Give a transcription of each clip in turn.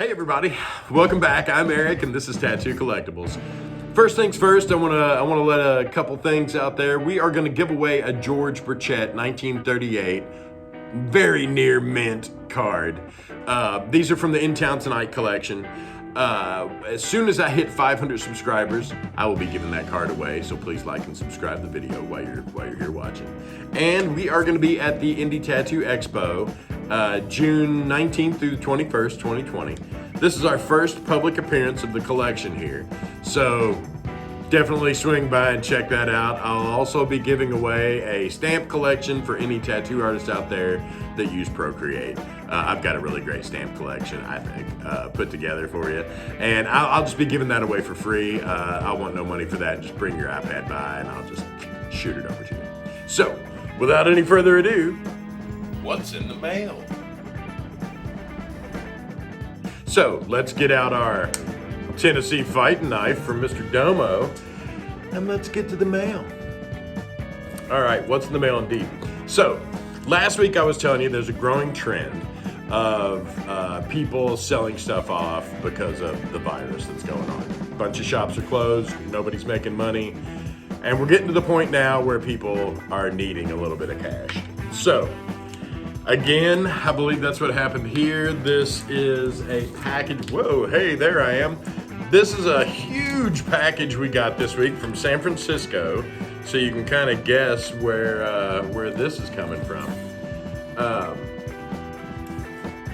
Hey everybody, welcome back. I'm Eric and this is Tattoo Collectables. First things first, I wanna let a couple things out there. We are gonna give away a George Burchett 1938 very near mint card. These are from the In Town Tonight collection. As soon as I hit 500 subscribers, I will be giving that card away. So please like and subscribe the video while you're here watching. And we are going to be at the Indie Tattoo Expo, June 19th through 21st, 2020. This is our first public appearance of the collection here. So definitely swing by and check that out. I'll also be giving away a stamp collection for any tattoo artists out there that use Procreate. I've got a really great stamp collection, I think, put together for you. And I'll just be giving that away for free. I want no money for that. Just bring your iPad by and I'll just shoot it over to you. So, without any further ado, what's in the mail? So, let's get out our Tennessee fighting knife from Mr. Domo, and let's get to the mail. All right, what's in the mail indeed? So, last week I was telling you there's a growing trend of people selling stuff off because of the virus that's going on. A bunch of shops are closed, nobody's making money, and we're getting to the point now where people are needing a little bit of cash. So, again, I believe that's what happened here. This is a package. Whoa, hey, there I am. This is a huge package we got this week from San Francisco, so you can kind of guess where this is coming from.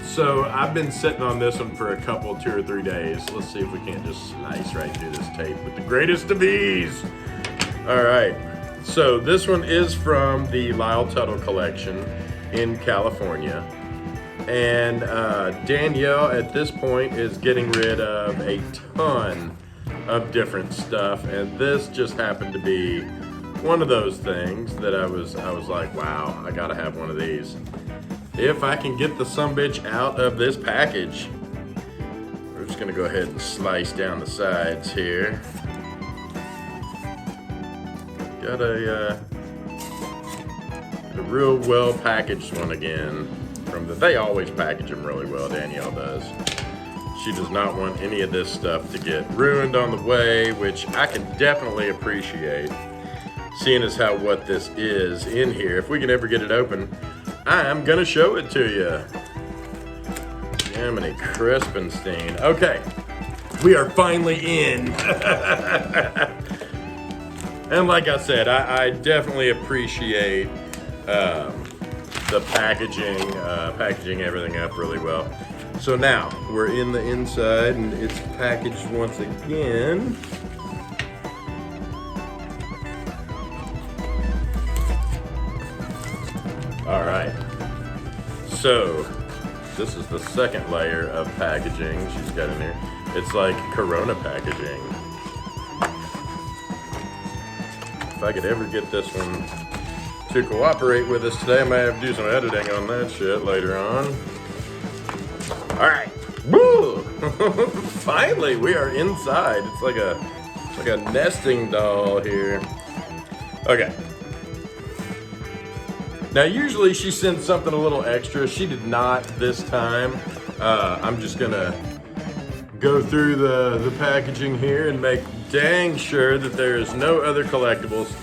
So I've been sitting on this one for a couple, 2 or 3 days. Let's see if we can't just slice right through this tape with the greatest of ease. All right, so this one is from the Lyle Tuttle collection in California. And Danielle at this point is getting rid of a ton of different stuff, and this just happened to be one of those things that I was like, wow, I gotta have one of these. If I can get the sumbitch out of this package. We're just gonna go ahead and slice down the sides here. Got a real well packaged one again. They always package them really well, Danielle does. She does not want any of this stuff to get ruined on the way, which I can definitely appreciate, seeing as how what this is in here. If we can ever get it open, I'm gonna show it to you. Jiminy Crispinstein. Okay, we are finally in. And like I said, I definitely appreciate the packaging everything up really well. So now we're in the inside and it's packaged once again. All right, so this is the second layer of packaging she's got in here. It's like Corona packaging. If I could ever get this one to cooperate with us today, I might have to do some editing on that shit later on. All right, woo! Finally, we are inside. It's like a nesting doll here. Okay. Now, usually she sends something a little extra. She did not this time. I'm just gonna go through the packaging here and make dang sure that there is no other collectibles,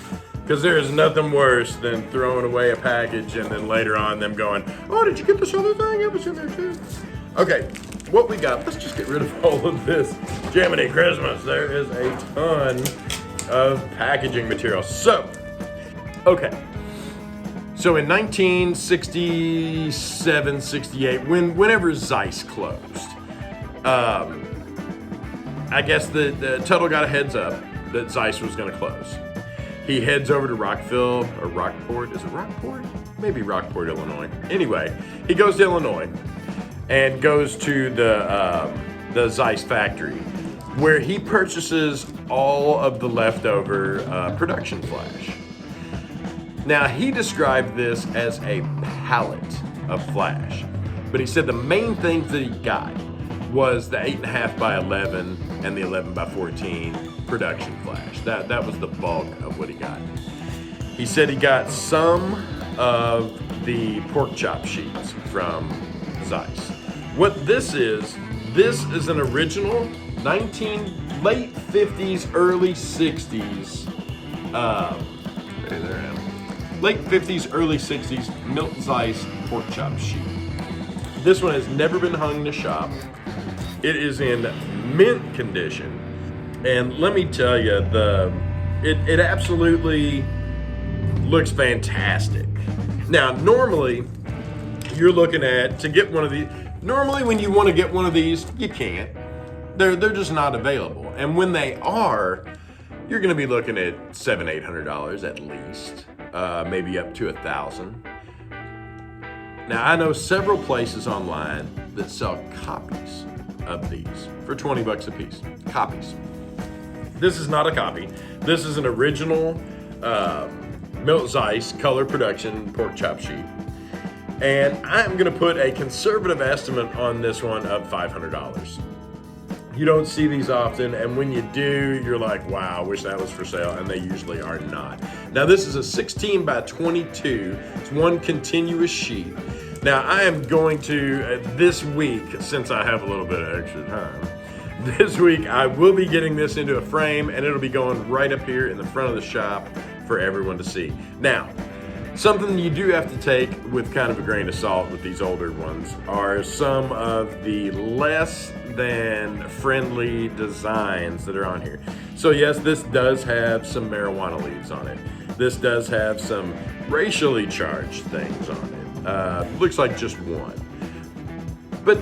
because there is nothing worse than throwing away a package and then later on them going, oh, did you get this other thing? It was in there too. Okay, what we got, let's just get rid of all of this. Jiminy Christmas, there is a ton of packaging material. So, okay. So in 1967, 68, whenever Zeiss closed, I guess the Tuttle got a heads up that Zeiss was gonna close. He heads over to Rockville, or Rockport, is it Rockport? Maybe Rockport, Illinois. Anyway, he goes to Illinois and goes to the Zeiss factory, where he purchases all of the leftover production flash. Now, he described this as a pallet of flash, but he said the main things that he got was the 8.5 by 11 and the 11 by 14 production flash. That was the bulk of what he got. He said he got some of the pork chop sheets from Zeiss. What this is This is an original late 50s, early 60s, late 50s, early 60s Milton Zeiss pork chop sheet. This one has never been hung in a shop. It is in mint condition. And let me tell you, it absolutely looks fantastic. Now, normally, you're looking to get one of these. Normally, when you want to get one of these, you can't. They're just not available. And when they are, you're going to be looking at $700-800 at least, maybe up to $1,000. Now, I know several places online that sell copies of these for 20 bucks a piece. Copies. This is not a copy. This is an original Milton Zeiss color production pork chop sheet. And I'm gonna put a conservative estimate on this one of $500. You don't see these often, and when you do, you're like, wow, I wish that was for sale, and they usually are not. Now, this is a 16 by 22. It's one continuous sheet. Now, I am going to, this week, since I have a little bit of extra time, this week I will be getting this into a frame, and it'll be going right up here in the front of the shop for everyone to see. Now, something you do have to take with kind of a grain of salt with these older ones are some of the less than friendly designs that are on here. So yes, this does have some marijuana leaves on it. This does have some racially charged things on it. Looks like just one. But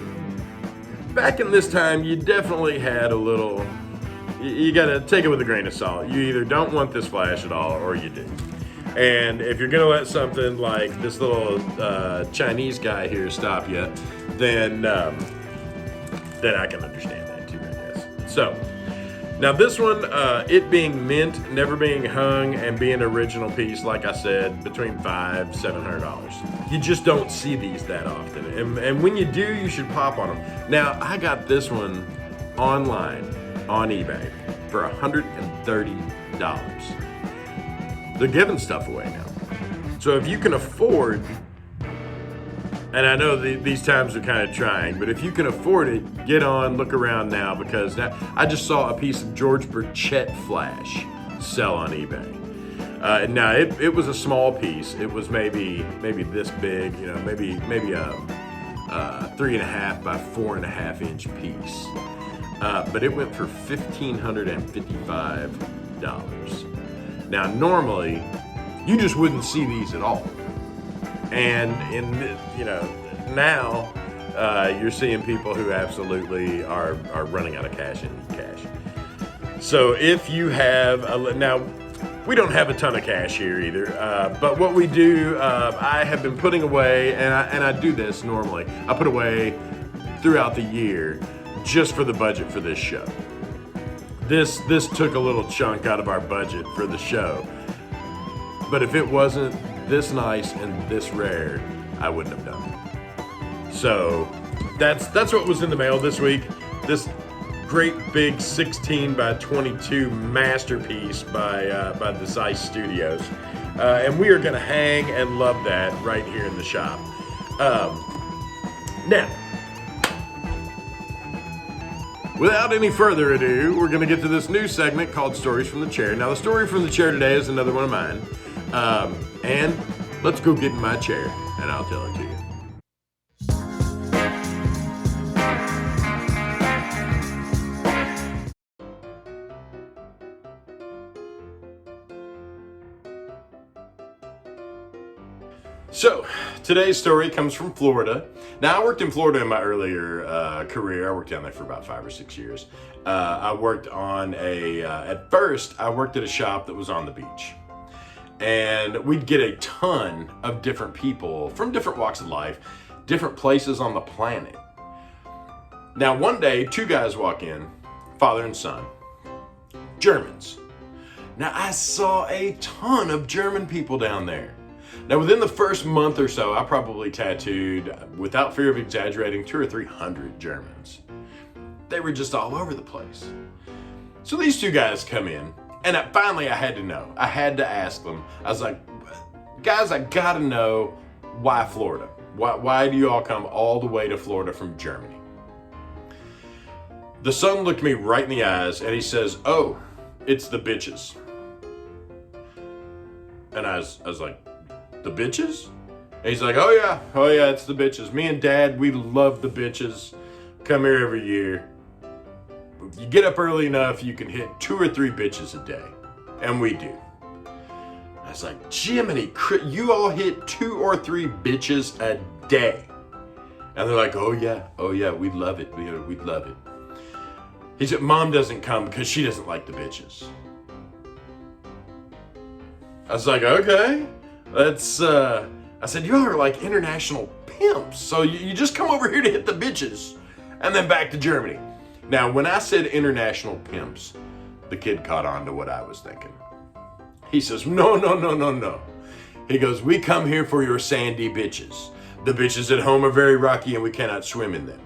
back in this time, you definitely had a little, you gotta take it with a grain of salt. You either don't want this flash at all or you do. And if you're gonna let something like this little Chinese guy here stop you, then I can understand that too, I guess. So, now this one, it being mint, never being hung, and being an original piece, like I said, between $500-700. You just don't see these that often. And when you do, you should pop on them. Now, I got this one online on eBay for $130. They're giving stuff away now. So if you can afford, and I know these times are kind of trying, but if you can afford it, get on, look around now, because now I just saw a piece of George Burchett flash sell on eBay. Now it was a small piece. It was maybe this big, you know, maybe a 3.5 by 4.5 inch piece. But it went for $1,555. Now, normally, you just wouldn't see these at all. And now you're seeing people who absolutely are running out of cash and need cash. So if you have, now we don't have a ton of cash here either, but what we do, I have been putting away, and I do this normally, I put away throughout the year just for the budget for this show. This took a little chunk out of our budget for the show. But if it wasn't this nice and this rare, I wouldn't have done it. So that's what was in the mail this week. This great big 16 by 22 masterpiece by the Zeiss Studios. And we are gonna hang and love that right here in the shop. Now, without any further ado, we're going to get to this new segment called Stories from the Chair. Now, the story from the chair today is another one of mine. And let's go get in my chair, and I'll tell it to you. So, today's story comes from Florida. Now, I worked in Florida in my earlier career. I worked down there for about 5 or 6 years. I worked on at first, I worked at a shop that was on the beach. And we'd get a ton of different people from different walks of life, different places on the planet. Now, one day, 2 guys walk in, father and son, Germans. Now, I saw a ton of German people down there. Now, within the first month or so, I probably tattooed, without fear of exaggerating, 200 or 300 Germans. They were just all over the place. So these 2 guys come in, and finally I had to know. I had to ask them. I was like, guys, I gotta know, why Florida? Why do you all come all the way to Florida from Germany? The son looked me right in the eyes and he says, "Oh, it's the bitches." And I was like, "The bitches?" And he's like, oh yeah, it's the bitches. Me and Dad, we love the bitches. Come here every year. If you get up early enough, you can hit 2 or 3 bitches a day. And we do. I was like, Jiminy, you all hit 2 or 3 bitches a day. And they're like, oh yeah, we love it. We love it. He said, Mom doesn't come because she doesn't like the bitches. I was like, okay, that's, I said, you all are like international pimps. So you just come over here to hit the bitches and then back to Germany. Now, when I said international pimps, the kid caught on to what I was thinking. He says, no. He goes, we come here for your sandy bitches. The bitches at home are very rocky and we cannot swim in them.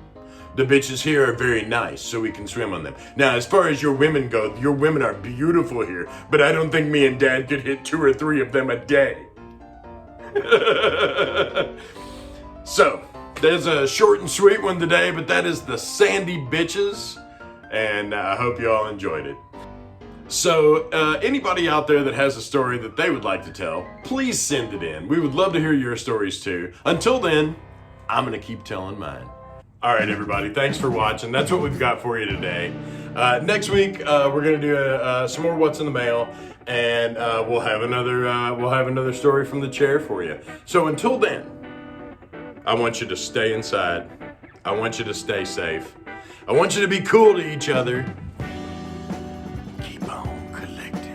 The bitches here are very nice, so we can swim on them. Now, as far as your women go, your women are beautiful here, but I don't think me and Dad could hit 2 or 3 of them a day. So, there's a short and sweet one today, but that is the sandy bitches, and I hope you all enjoyed it. So, anybody out there that has a story that they would like to tell, please send it in. We would love to hear your stories too. Until then, I'm going to keep telling mine. All right, everybody, thanks for watching. That's what we've got for you today. Next week, we're going to do some more What's in the Mail, and we'll have another story from the chair for you. So until then, I want you to stay inside. I want you to stay safe. I want you to be cool to each other. Keep on collecting.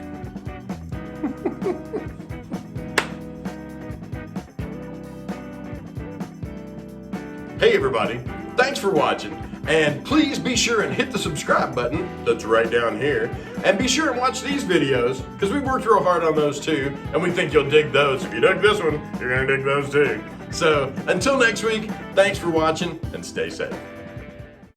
Hey, everybody. Thanks for watching, and please be sure and hit the subscribe button that's right down here, and be sure and watch these videos, because we worked real hard on those too, and we think you'll dig those. If you dug this one, you're gonna dig those too. So, until next week, thanks for watching, and stay safe.